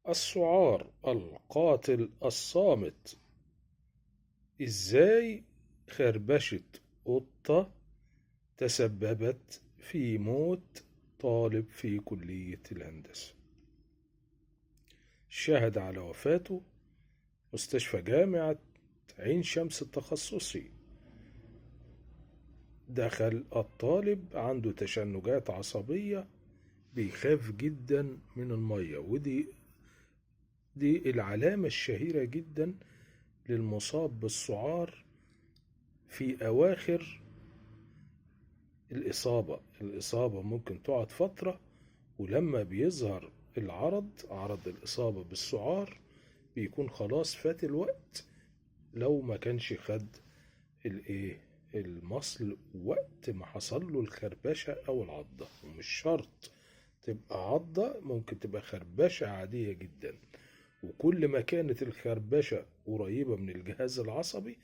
السعار القاتل الصامت. ازاي خربشة قطة تسببت في موت طالب في كلية الهندسة؟ شهد على وفاته مستشفى جامعة عين شمس التخصصي. دخل الطالب عنده تشنجات عصبية، بيخاف جدا من المية، ودي العلامة الشهيرة جدا للمصاب بالسعار في أواخر الإصابة ممكن تقعد فترة، ولما بيظهر عرض الإصابة بالسعار بيكون خلاص فات الوقت، لو ما كانش خد الايه المصل وقت ما حصل له الخربشة أو العضة. ومش شرط تبقى عضة، ممكن تبقى خربشة عادية جدا. وكل ما كانت الخربشة قريبة من الجهاز العصبي،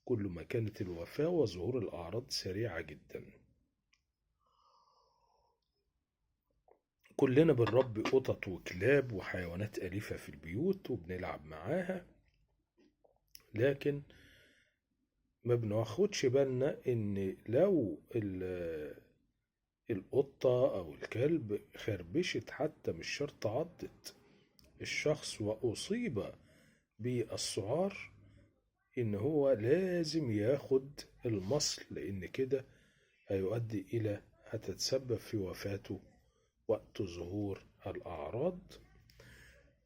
كل ما كانت الوفاة وظهور الأعراض سريعة جدا. كلنا بنربي قطط وكلاب وحيوانات أليفة في البيوت وبنلعب معاها، لكن ما بناخدش بالنا ان لو القطة او الكلب خربشت، حتى مش شرط عضت الشخص واصيب بالسعار، ان هو لازم ياخد المصل، لان كده هيؤدي الى هتتسبب في وفاته وقت ظهور الاعراض.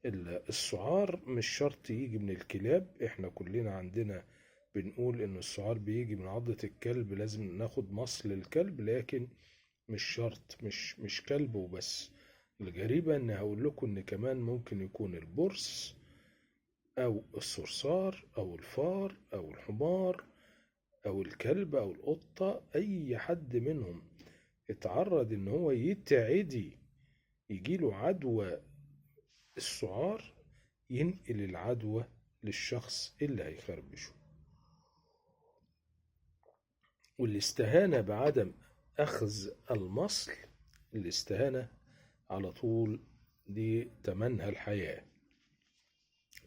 السعار مش شرط يجي من الكلاب، احنا كلنا عندنا بنقول ان السعار بيجي من عضة الكلب، لازم ناخد مصل الكلب، لكن مش شرط، مش كلب وبس. الغريبة ان هقول لكم ان كمان ممكن يكون البرص او الصرصار او الفار او الحمار او الكلب او القطة، اي حد منهم اتعرض ان هو يتعدي يجيله عدوى السعار، ينقل العدوى للشخص اللي هيخربشه. والاستهانة بعدم أخذ المصل، الاستهانة على طول دي تمنها الحياة.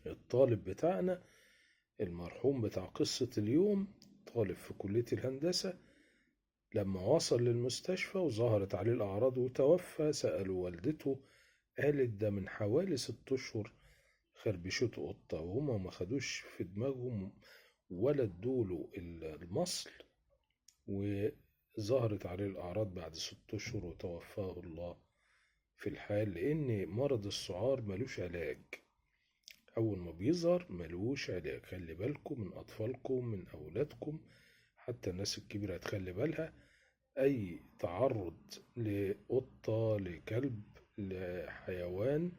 الطالب بتاعنا المرحوم بتاع قصة اليوم، طالب في كلية الهندسة، لما وصل للمستشفى وظهرت عليه الأعراض وتوفى، سألوا والدته، قالت ده من حوالي 6 أشهر خربشته قطة، وهما ما خدوش في دماغهم ولا ادوله المصل، وظهرت عليه الأعراض بعد 6 أشهر وتوفاه الله في الحال. لأن مرض السعار ملوش علاج، أول ما بيظهر ملوش علاج. خلي بالكم من أطفالكم، من أولادكم، حتى الناس الكبيرة هتخلي بالها. أي تعرض لقطة، لكلب، لحيوان،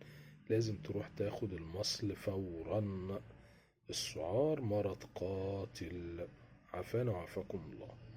لازم تروح تاخد المصل فورا. السعار مرض قاتل، عافانا وعافاكم الله.